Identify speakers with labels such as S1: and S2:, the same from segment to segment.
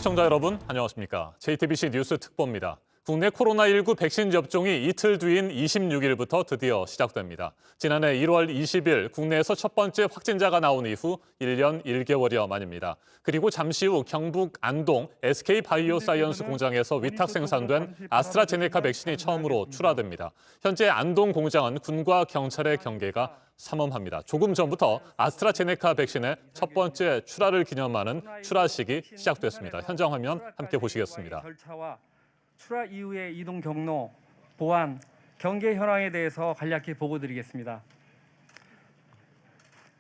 S1: 시청자 여러분, 안녕하십니까. JTBC 뉴스 특보입니다. 국내 코로나19 백신 접종이 이틀 뒤인 26일부터 드디어 시작됩니다. 지난해 1월 20일 국내에서 첫 번째 확진자가 나온 이후 1년 1개월여 만입니다. 그리고 잠시 후 경북 안동 SK바이오사이언스 공장에서 위탁 생산된 아스트라제네카 백신이 처음으로 출하됩니다. 현재 안동 공장은 군과 경찰의 경계가 삼엄합니다. 조금 전부터 아스트라제네카 백신의 첫 번째 출하를 기념하는 출하식이 시작됐습니다. 현장 화면 함께 보시겠습니다.
S2: 출하 이후의 이동 경로, 보안, 경계 현황에 대해서 간략히 보고드리겠습니다.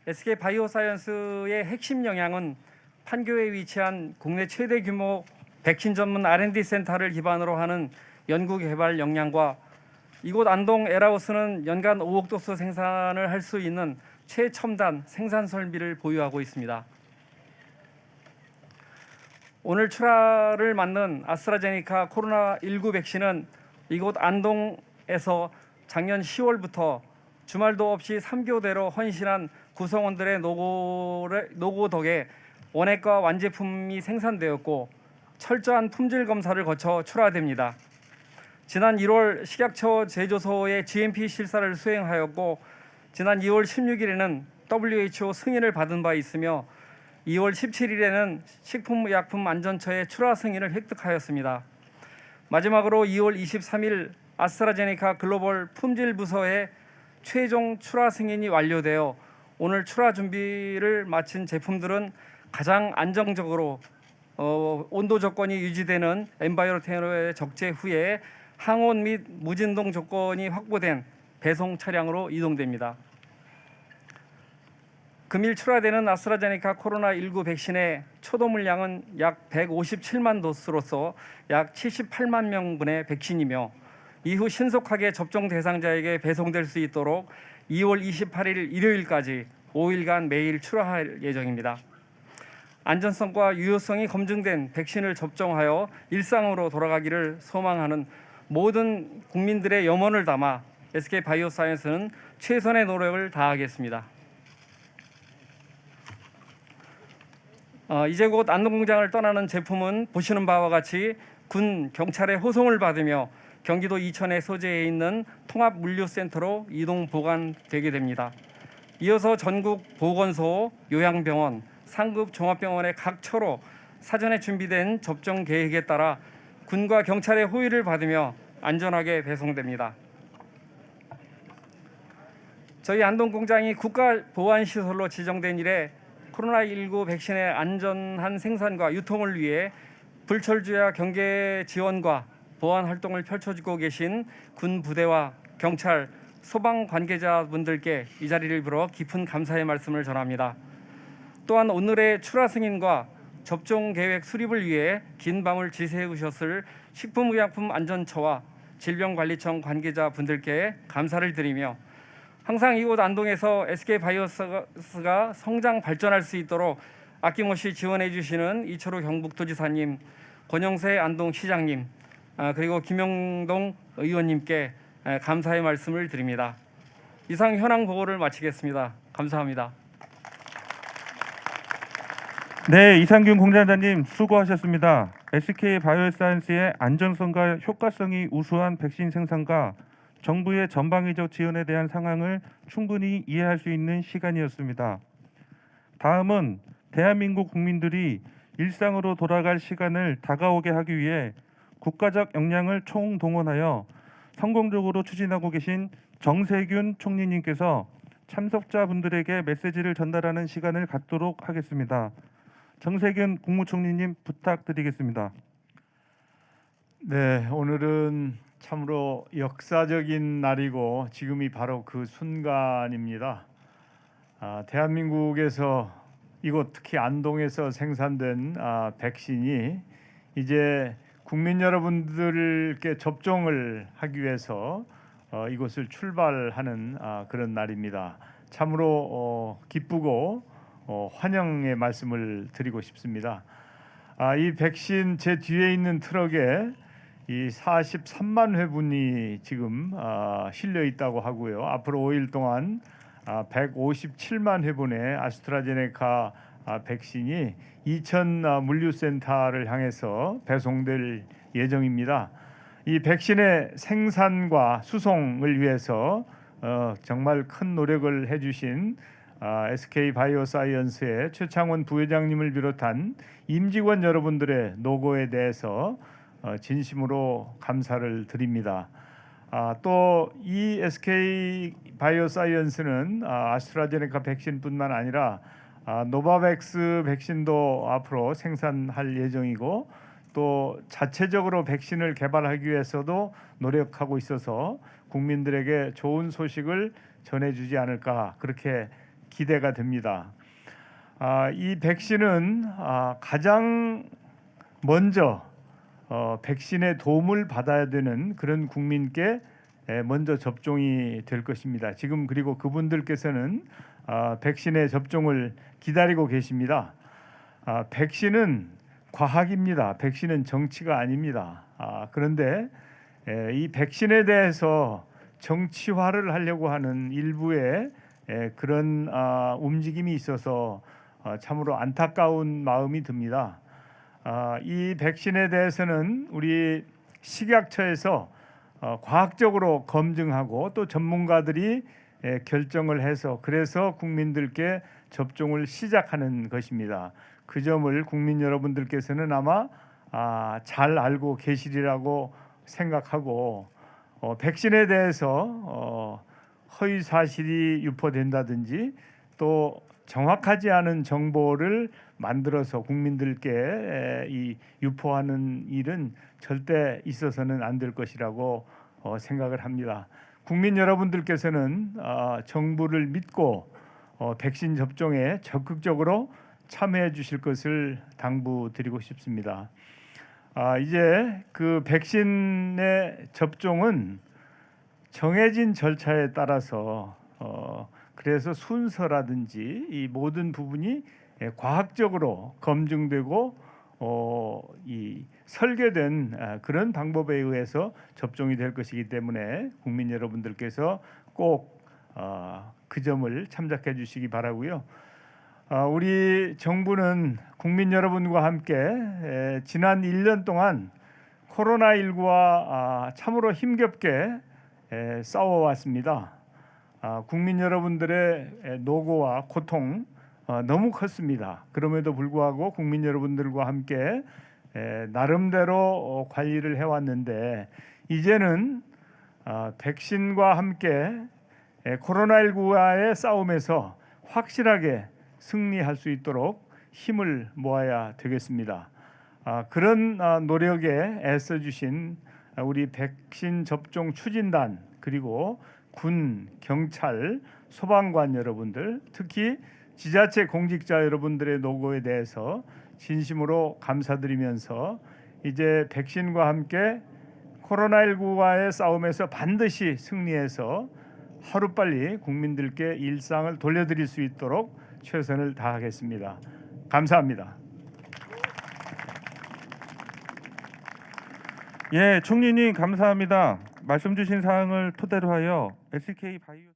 S2: SK바이오사이언스의 핵심 역량은 판교에 위치한 국내 최대 규모 백신 전문 R&D 센터를 기반으로 하는 연구 개발 역량과 이곳 안동 에라우스는 연간 5억 도수 생산을 할 수 있는 최첨단 생산 설비를 보유하고 있습니다. 오늘 출하를 맞는 아스트라제네카 코로나19 백신은 이곳 안동에서 작년 10월부터 주말도 없이 3교대로 헌신한 구성원들의 노고 덕에 원액과 완제품이 생산되었고 철저한 품질 검사를 거쳐 출하됩니다. 지난 1월 식약처 제조소의 GMP 실사를 수행하였고 지난 2월 16일에는 WHO 승인을 받은 바 있으며 2월 17일에는 식품의약품안전처의 출하 승인을 획득하였습니다. 마지막으로 2월 23일 아스트라제네카 글로벌 품질부서의 최종 출하 승인이 완료되어 오늘 출하 준비를 마친 제품들은 가장 안정적으로 온도 조건이 유지되는 엔바이로테너에 적재 후에 항온 및 무진동 조건이 확보된 배송 차량으로 이동됩니다. 금일 출하되는 아스트라제네카 코로나19 백신의 초도 물량은 약 157만 도스로서 약 78만 명분의 백신이며 이후 신속하게 접종 대상자에게 배송될 수 있도록 2월 28일 일요일까지 5일간 매일 출하할 예정입니다. 안전성과 유효성이 검증된 백신을 접종하여 일상으로 돌아가기를 소망하는 모든 국민들의 염원을 담아 SK바이오사이언스는 최선의 노력을 다하겠습니다. 이제 곧 안동공장을 떠나는 제품은 보시는 바와 같이 군, 경찰의 호송을 받으며 경기도 이천에 소재해 있는 통합물류센터로 이동 보관되게 됩니다. 이어서 전국 보건소, 요양병원, 상급 종합병원의 각 처로 사전에 준비된 접종 계획에 따라 군과 경찰의 호의를 받으며 안전하게 배송됩니다. 저희 안동공장이 국가보안시설로 지정된 이래 코로나19 백신의 안전한 생산과 유통을 위해 불철주야 경계 지원과 보안 활동을 펼쳐주고 계신 군 부대와 경찰, 소방 관계자분들께 이 자리를 빌어 깊은 감사의 말씀을 전합니다. 또한 오늘의 출하 승인과 접종 계획 수립을 위해 긴 밤을 지새우셨을 식품의약품안전처와 질병관리청 관계자분들께 감사를 드리며 항상 이곳 안동에서 SK바이오스가 성장 발전할 수 있도록 아낌없이 지원해 주시는 이철우 경북도지사님, 권영세 안동시장님, 그리고 김영동 의원님께 감사의 말씀을 드립니다. 이상 현황 보고를 마치겠습니다. 감사합니다.
S3: 네, 이상균 공장장님 수고하셨습니다. SK바이오사이언스의 안전성과 효과성이 우수한 백신 생산과 정부의 전방위적 지원에 대한 상황을 충분히 이해할 수 있는 시간이었습니다. 다음은 대한민국 국민들이 일상으로 돌아갈 시간을 다가오게 하기 위해 국가적 역량을 총동원하여 성공적으로 추진하고 계신 정세균 총리님께서 참석자분들에게 메시지를 전달하는 시간을 갖도록 하겠습니다. 정세균 국무총리님 부탁드리겠습니다.
S4: 네, 오늘은 참으로 역사적인 날이고 지금이 바로 그 순간입니다. 대한민국에서 이곳 특히 안동에서 생산된 백신이 이제 국민 여러분들께 접종을 하기 위해서 이곳을 출발하는 그런 날입니다. 참으로 기쁘고 환영의 말씀을 드리고 싶습니다. 이 백신 제 뒤에 있는 트럭에 이 43만 회분이 지금 실려 있다고 하고요. 앞으로 5일 동안 157만 회분의 아스트라제네카 백신이 이천 물류센터를 향해서 배송될 예정입니다. 이 백신의 생산과 수송을 위해서 정말 큰 노력을 해주신 SK 바이오사이언스의 최창원 부회장님을 비롯한 임직원 여러분들의 노고에 대해서 진심으로 감사를 드립니다. 또 이 SK 바이오사이언스는 아스트라제네카 백신뿐만 아니라 노바백스 백신도 앞으로 생산할 예정이고 또 자체적으로 백신을 개발하기 위해서도 노력하고 있어서 국민들에게 좋은 소식을 전해주지 않을까 그렇게 기대가 됩니다. 이 백신은 가장 먼저 백신의 도움을 받아야 되는 그런 국민께 먼저 접종이 될 것입니다. 지금 그리고 그분들께서는 백신의 접종을 기다리고 계십니다. 백신은 과학입니다. 백신은 정치가 아닙니다. 그런데 이 백신에 대해서 정치화를 하려고 하는 일부의 그런 움직임이 있어서 참으로 안타까운 마음이 듭니다. 이 백신에 대해서는 우리 식약처에서 과학적으로 검증하고 또 전문가들이 결정을 해서 그래서 국민들께 접종을 시작하는 것입니다. 그 점을 국민 여러분들께서는 아마 잘 알고 계시리라고 생각하고 백신에 대해서 허위 사실이 유포된다든지 또 정확하지 않은 정보를 만들어서 국민들께 이 유포하는 일은 절대 있어서는 안 될 것이라고 생각을 합니다. 국민 여러분들께서는 정부를 믿고 백신 접종에 적극적으로 참여해 주실 것을 당부드리고 싶습니다. 이제 그 백신의 접종은 정해진 절차에 따라서 그래서 순서라든지 이 모든 부분이 과학적으로 검증되고 이 설계된 그런 방법에 의해서 접종이 될 것이기 때문에 국민 여러분들께서 꼭 그 점을 참작해 주시기 바라고요. 우리 정부는 국민 여러분과 함께 지난 1년 동안 코로나19와 참으로 힘겹게 싸워왔습니다. 국민 여러분들의 노고와 고통 너무 컸습니다. 그럼에도 불구하고 국민 여러분들과 함께 나름대로 관리를 해왔는데 이제는 백신과 함께 코로나19와의 싸움에서 확실하게 승리할 수 있도록 힘을 모아야 되겠습니다. 그런 노력에 애써주신 우리 백신 접종 추진단 그리고 군, 경찰, 소방관 여러분들 특히 지자체 공직자 여러분들의 노고에 대해서 진심으로 감사드리면서 이제 백신과 함께 코로나19와의 싸움에서 반드시 승리해서 하루빨리 국민들께 일상을 돌려드릴 수 있도록 최선을 다하겠습니다. 감사합니다.
S3: 예, 총리님 감사합니다. 말씀 주신 사항을 토대로 하여 SK 바이오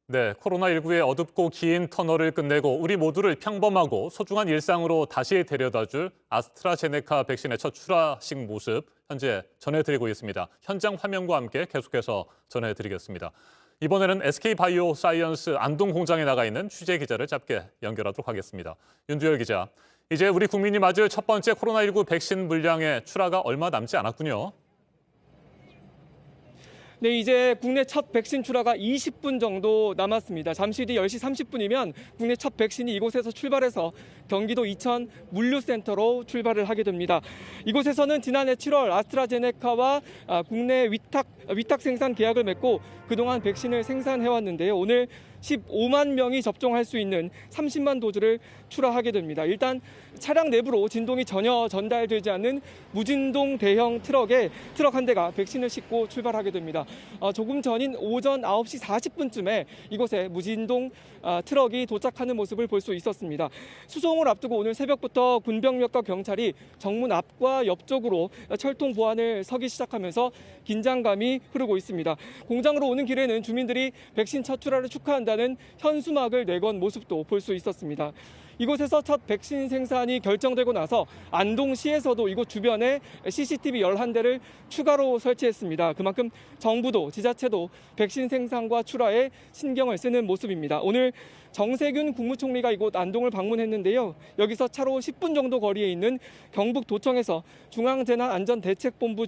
S1: 네, 코로나19의 어둡고 긴 터널을 끝내고 우리 모두를 평범하고 소중한 일상으로 다시 데려다줄 아스트라제네카 백신의 첫 출하식 모습 현재 전해드리고 있습니다. 현장 화면과 함께 계속해서 전해드리겠습니다. 이번에는 SK바이오사이언스 안동 공장에 나가 있는 취재 기자를 짧게 연결하도록 하겠습니다. 윤두열 기자, 이제 우리 국민이 맞을 첫 번째 코로나19 백신 물량의 출하가 얼마 남지 않았군요.
S5: 네, 이제 국내 첫 백신 출하가 20분 정도 남았습니다. 잠시 뒤 10시 30분이면 국내 첫 백신이 이곳에서 출발해서 경기도 이천 물류센터로 출발을 하게 됩니다. 이곳에서는 지난해 7월 아스트라제네카와 국내 위탁 생산 계약을 맺고 그동안 백신을 생산해왔는데요. 오늘 15만 명이 접종할 수 있는 30만 도즈를 출하하게 됩니다. 일단 차량 내부로 진동이 전혀 전달되지 않는 무진동 대형 트럭 한 대가 백신을 싣고 출발하게 됩니다. 조금 전인 오전 9시 40분쯤에 이곳에 무진동 트럭이 도착하는 모습을 볼 수 있었습니다. 수송 출동을 앞두고 오늘 새벽부터 군병력과 경찰이 정문 앞과 옆쪽으로 철통 보안을 서기 시작하면서 긴장감이 흐르고 있습니다. 공장으로 오는 길에는 주민들이 백신 첫 출하를 축하한다는 현수막을 내건 모습도 볼 수 있었습니다. 이곳에서 첫 백신 생산이 결정되고 나서 안동시에서도 이곳 주변에 CCTV 11대를 추가로 설치했습니다. 그만큼 정부도 지자체도 백신 생산과 출하에 신경을 쓰는 모습입니다. 오늘 정세균 국무총리가 이곳 안동을 방문했는데요. 여기서 차로 10분 정도 거리에 있는 경북도청에서 중앙재난안전대책본부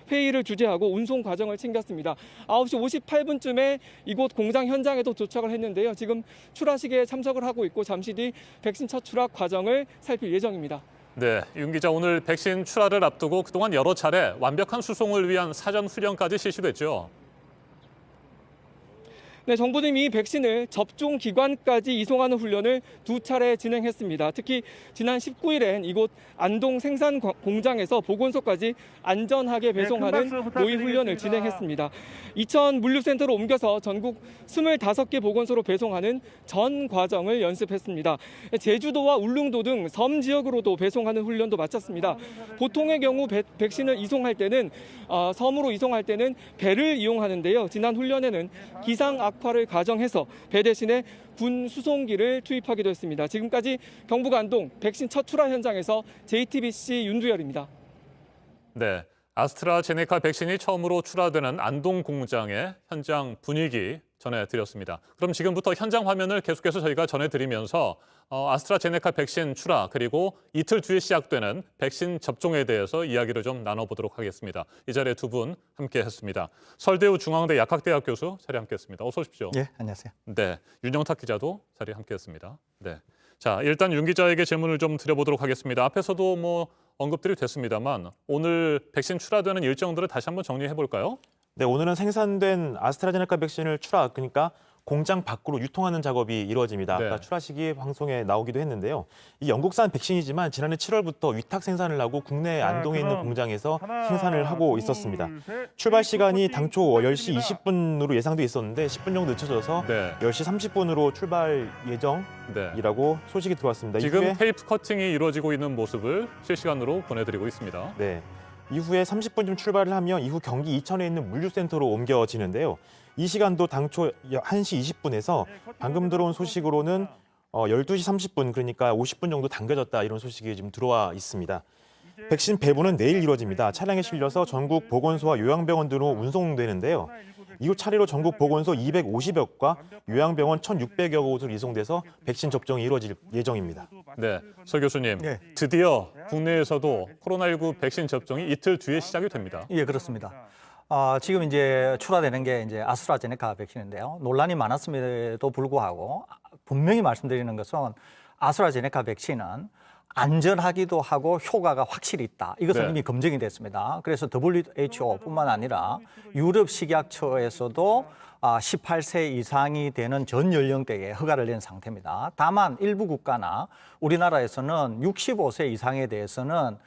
S5: 회의를 주재하고 운송 과정을 챙겼습니다. 9시 58분쯤에 이곳 공장 현장에도 도착을 했는데요. 지금 출하식에 참석을 하고 있고 잠시 뒤 백신 첫 출하 과정을 살필 예정입니다.
S1: 네, 윤 기자, 오늘 백신 출하를 앞두고 그동안 여러 차례 완벽한 수송을 위한 사전 훈련까지 실시됐죠.
S5: 네, 정부는 이 백신을 접종 기관까지 이송하는 훈련을 2차례 진행했습니다. 특히 지난 19일엔 이곳 안동 생산 공장에서 보건소까지 안전하게 배송하는 모의 훈련을 진행했습니다. 이천 물류센터로 옮겨서 전국 25개 보건소로 배송하는 전 과정을 연습했습니다. 제주도와 울릉도 등 섬 지역으로도 배송하는 훈련도 마쳤습니다. 보통의 경우 백신을 이송할 때는 섬으로 이송할 때는 배를 이용하는데요. 지난 훈련에는 기상 악화를 가정해서 배 대신에 군 수송기를 투입하기도 했습니다. 지금까지 경북 안동 백신 첫 출하 현장에서 JTBC 윤두열입니다.
S1: 네, 아스트라제네카 백신이 처음으로 출하되는 안동 공장의 현장 분위기 전해드렸습니다. 그럼 지금부터 현장 화면을 계속해서 저희가 전해드리면서 아스트라제네카 백신 출하 그리고 이틀 뒤에 시작되는 백신 접종에 대해서 이야기를 좀 나눠보도록 하겠습니다. 이 자리에 두 분 함께했습니다. 설대우 중앙대 약학대학 교수 자리에 함께했습니다. 어서 오십시오.
S6: 예, 안녕하세요.
S1: 네, 윤영탁 기자도 자리에 함께했습니다. 네, 자 일단 윤 기자에게 질문을 좀 드려보도록 하겠습니다. 앞에서도 뭐 언급들이 됐습니다만 오늘 백신 출하되는 일정들을 다시 한번 정리해 볼까요?
S6: 네, 오늘은 생산된 아스트라제네카 백신을 출하, 그러니까 공장 밖으로 유통하는 작업이 이루어집니다.
S1: 네.
S6: 아까 출하식이 방송에 나오기도 했는데요. 이 영국산 백신이지만 지난해 7월부터 위탁 생산을 하고 국내 안동에 있는 공장에서 생산을 하고 있었습니다. 출발 시간이 당초 10시 20분으로 예상돼 있었는데 10분 정도 늦춰져서
S1: 네,
S6: 10시 30분으로 출발 예정이라고
S1: 네.
S6: 소식이 들어왔습니다.
S1: 지금
S6: 이후에
S1: 테이프 커팅이 이루어지고 있는 모습을 실시간으로 보내드리고 있습니다.
S6: 네. 이후에 30분쯤 출발을 하면 이후 경기 이천에 있는 물류센터로 옮겨지는데요. 이 시간도 당초 1시 20분에서 방금 들어온 소식으로는 12시 30분, 그러니까 50분 정도 당겨졌다, 이런 소식이 지금 들어와 있습니다. 백신 배부는 내일 이루어집니다. 차량에 실려서 전국 보건소와 요양병원 등으로 운송되는데요. 이후 차례로 전국 보건소 250여과, 요양병원 1,600여 곳으로 이송돼서 백신 접종이 이루어질 예정입니다.
S1: 네, 서 교수님,
S7: 네.
S1: 드디어 국내에서도 코로나19 백신 접종이 이틀 뒤에 시작이 됩니다.
S7: 예, 그렇습니다. 지금 이제 출하되는 게 이제 아스트라제네카 백신인데요. 논란이 많았음에도 불구하고 분명히 말씀드리는 것은 아스트라제네카 백신은 안전하기도 하고 효과가 확실히 있다. 이것은
S1: 네.
S7: 이미 검증이 됐습니다. 그래서 WHO뿐만 아니라 유럽 식약처에서도 18세 이상이 되는 전 연령대에 허가를 낸 상태입니다. 다만 일부 국가나 우리나라에서는 65세 이상에 대해서는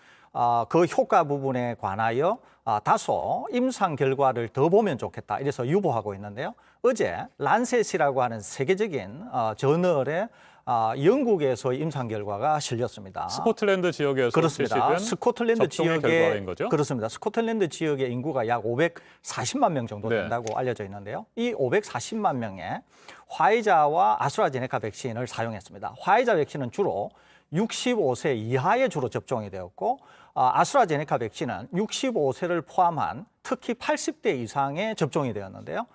S7: 그 효과 부분에 관하여 다소 임상 결과를 더 보면 좋겠다, 이래서 유보하고 있는데요. 어제 란셋이라고 하는 세계적인 저널에 영국에서 임상 결과가 실렸습니다.
S1: 스코틀랜드 지역에서
S7: 그렇습니다.
S1: 실시된
S7: 스코틀랜드
S1: 접종의
S7: 지역의
S1: 결과인 거죠?
S7: 그렇습니다. 스코틀랜드 지역의 인구가 약 540만 명 정도
S1: 네.
S7: 된다고 알려져 있는데요. 이 540만 명에 화이자와 아스트라제네카 백신을 사용했습니다. 화이자 백신은 주로 65세 이하에 주로 접종이 되었고, 아스트라제네카 백신은 65세를 포함한 특히 80대 이상에 접종이 되었는데요.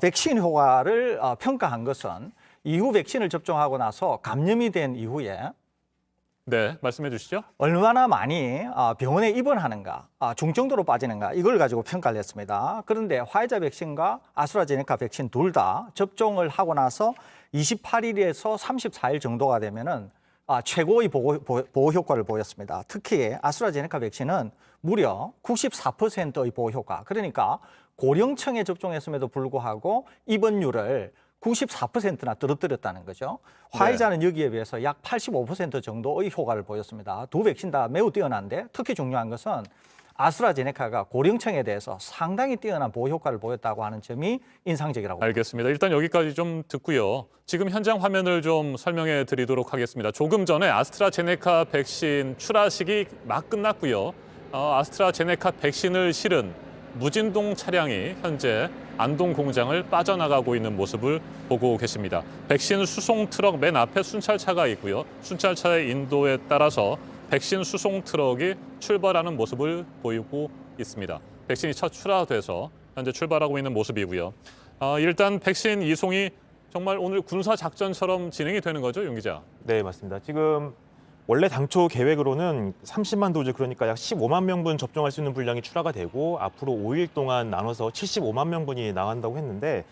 S7: 백신 효과를 평가한 것은 이후 백신을 접종하고 나서 감염이 된 이후에
S1: 네, 말씀해 주시죠.
S7: 얼마나 많이 병원에 입원하는가, 중증도로 빠지는가, 이걸 가지고 평가를 했습니다. 그런데 화이자 백신과 아스트라제네카 백신 둘 다 접종을 하고 나서 28일에서 34일 정도가 되면은 최고의 보호 효과를 보였습니다. 특히 아스트라제네카 백신은 무려 94%의 보호 효과, 그러니까 고령층에 접종했음에도 불구하고 입원율을 94%나 떨어뜨렸다는 거죠. 화이자는 여기에 비해서 약 85% 정도의 효과를 보였습니다. 두 백신 다 매우 뛰어난데 특히 중요한 것은 아스트라제네카가 고령층에 대해서 상당히 뛰어난 보호 효과를 보였다고 하는 점이 인상적이라고 봅니다.
S1: 알겠습니다. 일단 여기까지 좀 듣고요. 지금 현장 화면을 좀 설명해 드리도록 하겠습니다. 조금 전에 아스트라제네카 백신 출하식이 막 끝났고요. 아스트라제네카 백신을 실은 무진동 차량이 현재 안동 공장을 빠져나가고 있는 모습을 보고 계십니다. 백신 수송 트럭 맨 앞에 순찰차가 있고요. 순찰차의 인도에 따라서 백신 수송 트럭이 출발하는 모습을 보이고 있습니다. 백신이 첫 출하돼서 현재 출발하고 있는 모습이고요. 일단 백신 이송이 정말 오늘 군사 작전처럼 진행이 되는 거죠, 윤 기자?
S6: 네, 맞습니다. 지금 원래 당초 계획으로는 30만 도즈, 그러니까 약 15만 명분 접종할 수 있는 분량이 출하가 되고 앞으로 5일 동안 나눠서 75만 명분이 나간다고 했는데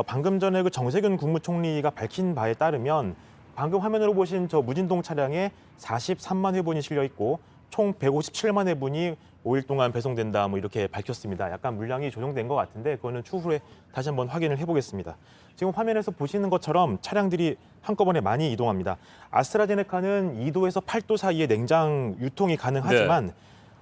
S6: 방금 전에 그 정세균 국무총리가 밝힌 바에 따르면 방금 화면으로 보신 저 무진동 차량에 43만 회분이 실려 있고 총 157만 회분이 5일 동안 배송된다, 뭐 이렇게 밝혔습니다. 약간 물량이 조정된 것 같은데 그거는 추후에 다시 한번 확인을 해보겠습니다. 지금 화면에서 보시는 것처럼 차량들이 한꺼번에 많이 이동합니다. 아스트라제네카는 2도에서 8도 사이에 냉장 유통이 가능하지만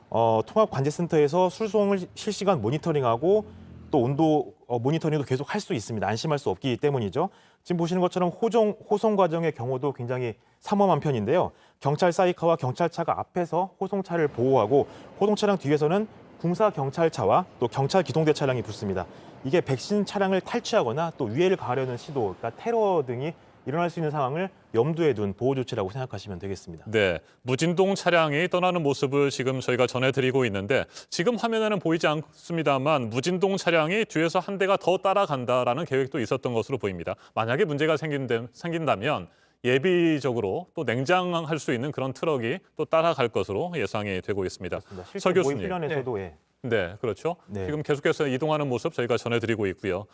S6: 통합관제센터에서 수송을 실시간 모니터링하고 또 온도 모니터링도 계속 할 수 있습니다. 안심할 수 없기 때문이죠. 지금 보시는 것처럼 호송 과정의 경우도 굉장히 삼엄한 편인데요. 경찰 사이카와 경찰차가 앞에서 호송차를 보호하고 호송 차량 뒤에서는 군사 경찰차와 또 경찰 기동대 차량이 붙습니다. 이게 백신 차량을 탈취하거나 또 위해를 가하려는 시도, 그러니까 테러 등이 일어날 수 있는 상황을 염두에 둔 보호 조치라고 생각하시면 되겠습니다.
S1: 네, 무진동 차량이 떠나는 모습을 지금 저희가 전해드리고 있는데 지금 화면에는 보이지 않습니다만 무진동 차량이 뒤에서 한 대가 더 따라간다라는 계획도 있었던 것으로 보입니다. 만약에 문제가 생긴다면 예비적으로 또 냉장할 수 있는 그런 트럭이 또 따라갈 것으로 예상이 되고 있습니다.
S6: 실제
S1: 서
S6: 모의
S1: 교수님.
S6: 훈련에서도
S1: 네, 그렇죠.
S6: 네.
S1: 지금 계속해서 이동하는 모습 저희가 전해드리고 있고요.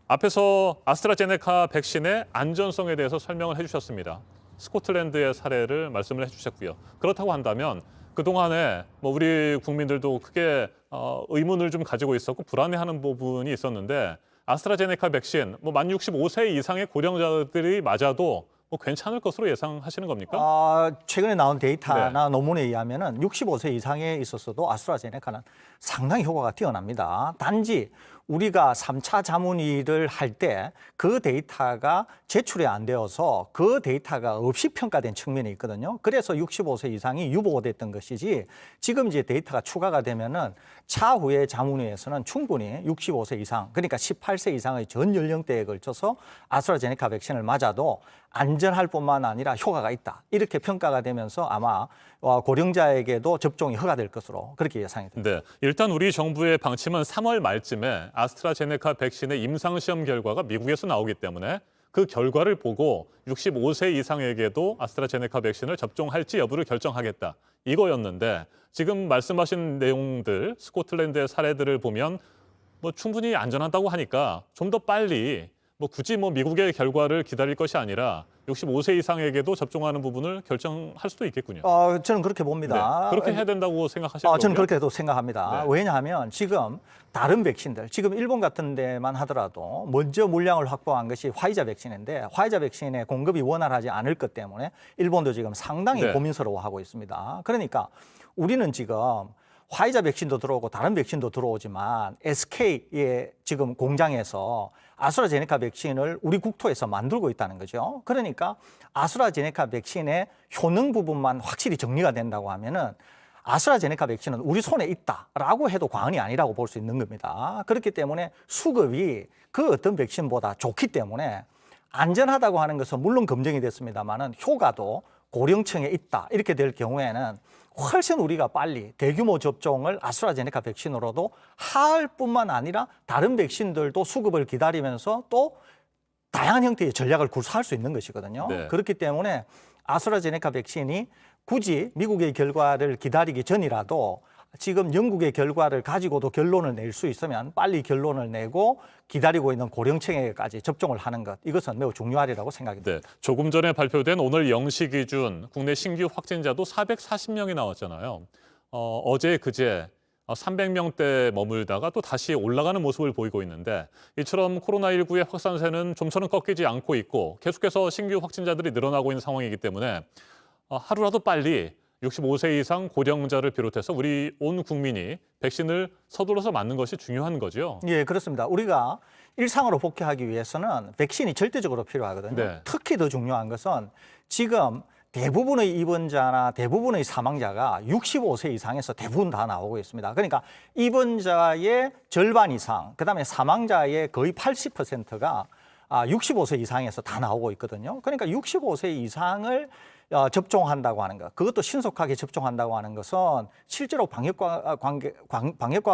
S1: 앞에서 아스트라제네카 백신의 안전성에 대해서 설명을 해주셨습니다. 스코틀랜드의 사례를 말씀을 해주셨고요. 그렇다고 한다면 그동안에 뭐 우리 국민들도 크게 의문을 좀 가지고 있었고 불안해하는 부분이 있었는데 아스트라제네카 백신 만 65세 이상의 고령자들이 맞아도 뭐 괜찮을 것으로 예상하시는 겁니까?
S7: 최근에 나온 데이터나 논문에 의하면은 65세 이상에 있어서도 아스트라제네카는 상당히 효과가 뛰어납니다. 단지 우리가 3차 자문위를 할 때 그 데이터가 제출이 안 되어서 그 데이터가 없이 평가된 측면이 있거든요. 그래서 65세 이상이 유보됐던 것이지 지금 이제 데이터가 추가가 되면은 차후에 자문위에서는 충분히 65세 이상, 그러니까 18세 이상의 전 연령대에 걸쳐서 아스트라제네카 백신을 맞아도 안전할 뿐만 아니라 효과가 있다. 이렇게 평가가 되면서 아마 고령자에게도 접종이 허가될 것으로 그렇게 예상이 됩니다.
S1: 네, 일단 우리 정부의 방침은 3월 말쯤에 아스트라제네카 백신의 임상시험 결과가 미국에서 나오기 때문에 그 결과를 보고 65세 이상에게도 아스트라제네카 백신을 접종할지 여부를 결정하겠다. 이거였는데 지금 말씀하신 내용들, 스코틀랜드의 사례들을 보면 뭐 충분히 안전하다고 하니까 좀 더 빨리 굳이 미국의 결과를 기다릴 것이 아니라 65세 이상에게도 접종하는 부분을 결정할 수도 있겠군요.
S7: 저는 그렇게 봅니다.
S1: 네, 그렇게 해야 된다고 생각하시는 거죠?
S7: 저는 그렇게도 생각합니다.
S1: 네.
S7: 왜냐하면 지금 다른 백신들, 지금 일본 같은 데만 하더라도 먼저 물량을 확보한 것이 화이자 백신인데 화이자 백신의 공급이 원활하지 않을 것 때문에 일본도 지금 상당히
S1: 네.
S7: 고민스러워하고 있습니다. 그러니까 우리는 지금 화이자 백신도 들어오고 다른 백신도 들어오지만 SK의 지금 공장에서 아스트라제네카 백신을 우리 국토에서 만들고 있다는 거죠. 그러니까 아스트라제네카 백신의 효능 부분만 확실히 정리가 된다고 하면은 아스트라제네카 백신은 우리 손에 있다라고 해도 과언이 아니라고 볼 수 있는 겁니다. 그렇기 때문에 수급이 그 어떤 백신보다 좋기 때문에 안전하다고 하는 것은 물론 검증이 됐습니다만은 효과도 고령층에 있다 이렇게 될 경우에는 훨씬 우리가 빨리 대규모 접종을 아스트라제네카 백신으로도 할 뿐만 아니라 다른 백신들도 수급을 기다리면서 또 다양한 형태의 전략을 구사할 수 있는 것이거든요.
S1: 네.
S7: 그렇기 때문에 아스트라제네카 백신이 굳이 미국의 결과를 기다리기 전이라도 지금 영국의 결과를 가지고도 결론을 낼 수 있으면 빨리 결론을 내고 기다리고 있는 고령층에까지 접종을 하는 것, 이것은 매우 중요하리라고 생각이 듭니다.
S1: 네, 조금 전에 발표된 오늘 0시 기준 국내 신규 확진자도 440명이 나왔잖아요. 어제 그제 300명대 머물다가 또 다시 올라가는 모습을 보이고 있는데 이처럼 코로나19의 확산세는 좀처럼 꺾이지 않고 있고 계속해서 신규 확진자들이 늘어나고 있는 상황이기 때문에 하루라도 빨리 65세 이상 고령자를 비롯해서 우리 온 국민이 백신을 서둘러서 맞는 것이 중요한 거죠.
S7: 예, 그렇습니다. 우리가 일상으로 복귀하기 위해서는 백신이 절대적으로 필요하거든요.
S1: 네.
S7: 특히 더 중요한 것은 지금 대부분의 입원자나 대부분의 사망자가 65세 이상에서 대부분 다 나오고 있습니다. 그러니까 입원자의 절반 이상, 그다음에 사망자의 거의 80%가 65세 이상에서 다 나오고 있거든요. 그러니까 65세 이상을 접종한다고 하는 것, 그것도 신속하게 접종한다고 하는 것은 실제로 방역과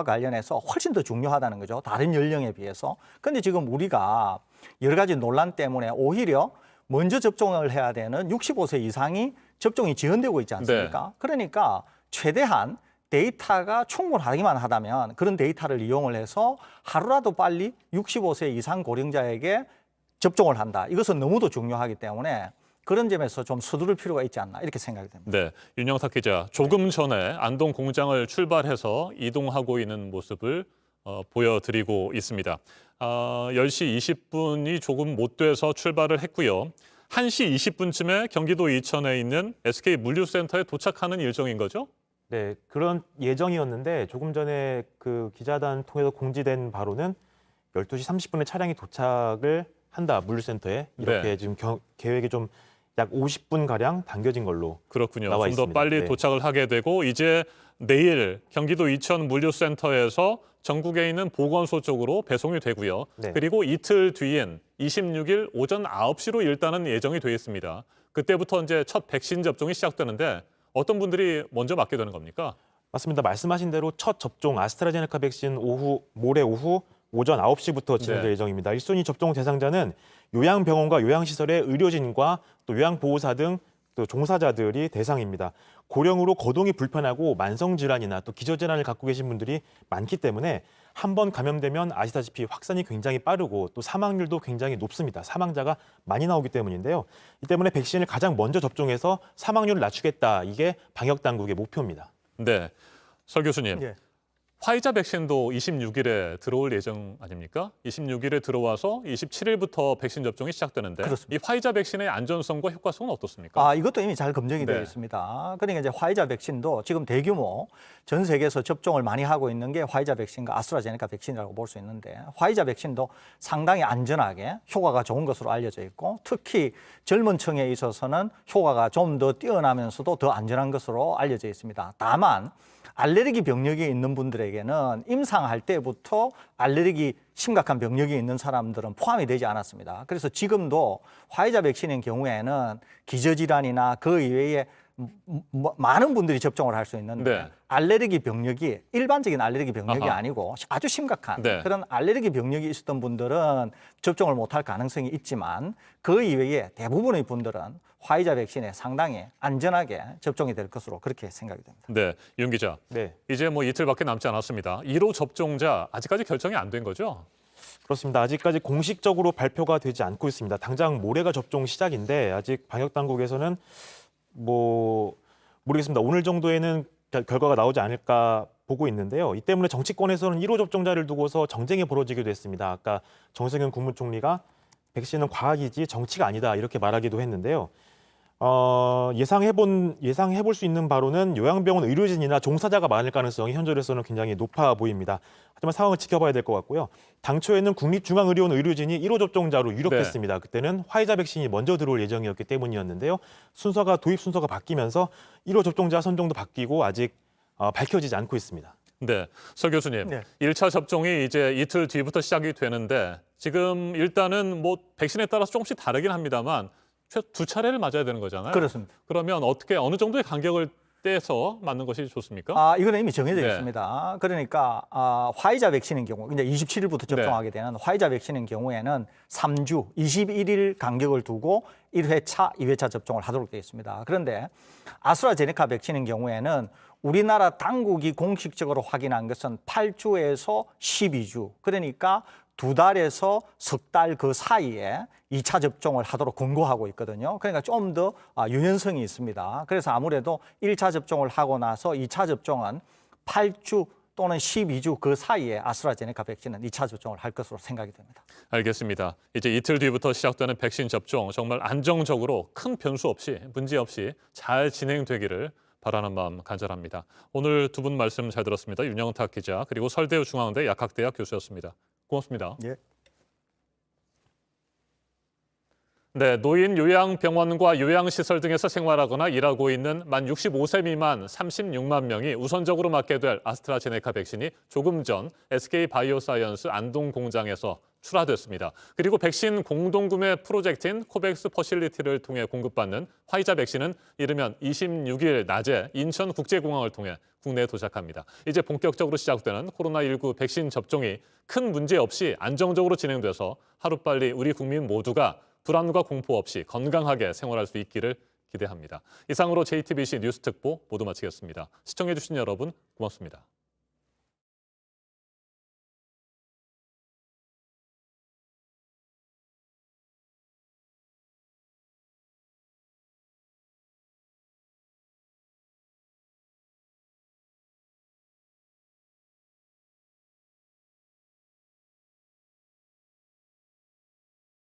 S7: 관련해서 훨씬 더 중요하다는 거죠. 다른 연령에 비해서. 그런데 지금 우리가 여러 가지 논란 때문에 오히려 먼저 접종을 해야 되는 65세 이상이 접종이 지연되고 있지 않습니까?
S1: 네.
S7: 그러니까 최대한 데이터가 충분하기만 하다면 그런 데이터를 이용을 해서 하루라도 빨리 65세 이상 고령자에게 접종을 한다. 이것은 너무도 중요하기 때문에 그런 점에서 좀 서두를 필요가 있지 않나 이렇게 생각이 됩니다.
S1: 네, 윤영탁 기자, 조금 전에 안동 공장을 출발해서 이동하고 있는 모습을 보여드리고 있습니다. 10시 20분이 조금 못 돼서 출발을 했고요. 1시 20분쯤에 경기도 이천에 있는 SK 물류센터에 도착하는 일정인 거죠?
S6: 네, 그런 예정이었는데 조금 전에 그 기자단 통해서 공지된 바로는 12시 30분에 차량이 도착을 한다, 물류센터에. 이렇게
S1: 네.
S6: 지금 계획이 좀 약 50분 가량 당겨진 걸로
S1: 그렇군요.
S6: 나와
S1: 좀 더
S6: 있습니다.
S1: 빨리
S6: 네.
S1: 도착을 하게 되고 이제 내일 경기도 이천 물류센터에서 전국에 있는 보건소 쪽으로 배송이 되고요.
S6: 네.
S1: 그리고 이틀 뒤인 26일 오전 9시로 일단은 예정이 되어 있습니다. 그때부터 이제 첫 백신 접종이 시작되는데 어떤 분들이 먼저 맞게 되는 겁니까?
S6: 맞습니다. 말씀하신 대로 첫 접종 아스트라제네카 백신 모레 오후 오전 9시부터 진행될
S1: 네.
S6: 예정입니다. 1순위 접종 대상자는 요양병원과 요양시설의 의료진과 또 요양보호사 등 또 종사자들이 대상입니다. 고령으로 거동이 불편하고 만성질환이나 또 기저질환을 갖고 계신 분들이 많기 때문에 한 번 감염되면 아시다시피 확산이 굉장히 빠르고 또 사망률도 굉장히 높습니다. 사망자가 많이 나오기 때문인데요. 이 때문에 백신을 가장 먼저 접종해서 사망률을 낮추겠다. 이게 방역당국의 목표입니다.
S1: 네, 설 교수님.
S7: 예.
S1: 화이자 백신도 26일에 들어올 예정 아닙니까? 26일에 들어와서 27일부터 백신 접종이 시작되는데
S7: 그렇습니다.
S1: 이 화이자 백신의 안전성과 효과성은 어떻습니까?
S7: 이것도 이미 잘 검증이 되어
S1: 네.
S7: 있습니다. 그러니까 이제 화이자 백신도 지금 대규모 전 세계에서 접종을 많이 하고 있는 게 화이자 백신과 아스트라제네카 백신이라고 볼 수 있는데 화이자 백신도 상당히 안전하게 효과가 좋은 것으로 알려져 있고 특히 젊은 층에 있어서는 효과가 좀 더 뛰어나면서도 더 안전한 것으로 알려져 있습니다. 다만 알레르기 병력이 있는 분들에게는 임상할 때부터 알레르기 심각한 병력이 있는 사람들은 포함이 되지 않았습니다. 그래서 지금도 화이자 백신인 경우에는 기저질환이나 그 이외에 많은 분들이 접종을 할 수 있는데
S1: 네.
S7: 알레르기 병력이 일반적인 알레르기 병력이
S1: 아하.
S7: 아니고 아주 심각한
S1: 네.
S7: 그런 알레르기 병력이 있었던 분들은 접종을 못할 가능성이 있지만 그 이외에 대부분의 분들은 화이자 백신에 상당히 안전하게 접종이 될 것으로 그렇게 생각이 됩니다.
S1: 네, 윤 기자.
S6: 네.
S1: 이제 뭐 이틀밖에 남지 않았습니다. 1호 접종자 아직까지 결정이 안 된 거죠?
S6: 그렇습니다. 아직까지 공식적으로 발표가 되지 않고 있습니다. 당장 모레가 접종 시작인데 아직 방역당국에서는 모르겠습니다. 오늘 정도에는 결과가 나오지 않을까 보고 있는데요. 이 때문에 정치권에서는 1호 접종자를 두고서 정쟁이 벌어지기도 했습니다. 아까 정세균 국무총리가 백신은 과학이지 정치가 아니다 이렇게 말하기도 했는데요. 예상해볼 수 있는 바로는 요양병원 의료진이나 종사자가 많을 가능성이 현재로서는 굉장히 높아 보입니다. 하지만 상황을 지켜봐야 될 것 같고요. 당초에는 국립중앙의료원 의료진이 1호 접종자로 유력했습니다.
S1: 네.
S6: 그때는 화이자 백신이 먼저 들어올 예정이었기 때문이었는데요. 도입 순서가 바뀌면서 1호 접종자 선정도 바뀌고 아직 밝혀지지 않고 있습니다.
S1: 네, 설 교수님.
S7: 네.
S1: 1차 접종이 이제 이틀 뒤부터 시작이 되는데 지금 일단은 뭐 백신에 따라서 조금씩 다르긴 합니다만 최소 2차례를 맞아야 되는 거잖아요.
S7: 그렇습니다.
S1: 그러면 어느 정도의 간격을 떼서 맞는 것이 좋습니까?
S7: 이거는 이미 정해져
S1: 네.
S7: 있습니다. 그러니까 화이자 백신인 경우, 이제 27일부터 접종하게 되는 화이자 백신인 경우에는 3주, 21일 간격을 두고 1회차, 2회차 접종을 하도록 되어 있습니다. 그런데 아스트라제네카 백신인 경우에는 우리나라 당국이 공식적으로 확인한 것은 8주에서 12주, 그러니까 2달에서 석 달 그 사이에 2차 접종을 하도록 권고하고 있거든요. 그러니까 좀 더 유연성이 있습니다. 그래서 아무래도 1차 접종을 하고 나서 2차 접종은 8주 또는 12주 그 사이에 아스트라제네카 백신은 2차 접종을 할 것으로 생각이 됩니다.
S1: 알겠습니다. 이제 이틀 뒤부터 시작되는 백신 접종 정말 안정적으로 큰 변수 없이 문제 없이 잘 진행되기를 바라는 마음 간절합니다. 오늘 두 분 말씀 잘 들었습니다. 윤영탁 기자 그리고 설대우 중앙대 약학대학 교수였습니다. 고맙습니다.
S7: 예.
S1: 네, 노인 요양병원과 요양시설 등에서 생활하거나 일하고 있는 만 65세 미만 36만 명이 우선적으로 맞게 될 아스트라제네카 백신이 조금 전 SK바이오사이언스 안동 공장에서 출하됐습니다. 그리고 백신 공동구매 프로젝트인 코백스 퍼실리티를 통해 공급받는 화이자 백신은 이르면 26일 낮에 인천국제공항을 통해 국내에 도착합니다. 이제 본격적으로 시작되는 코로나19 백신 접종이 큰 문제 없이 안정적으로 진행돼서 하루빨리 우리 국민 모두가 불안과 공포 없이 건강하게 생활할 수 있기를 기대합니다. 이상으로 JTBC 뉴스 특보 모두 마치겠습니다. 시청해주신 여러분 고맙습니다.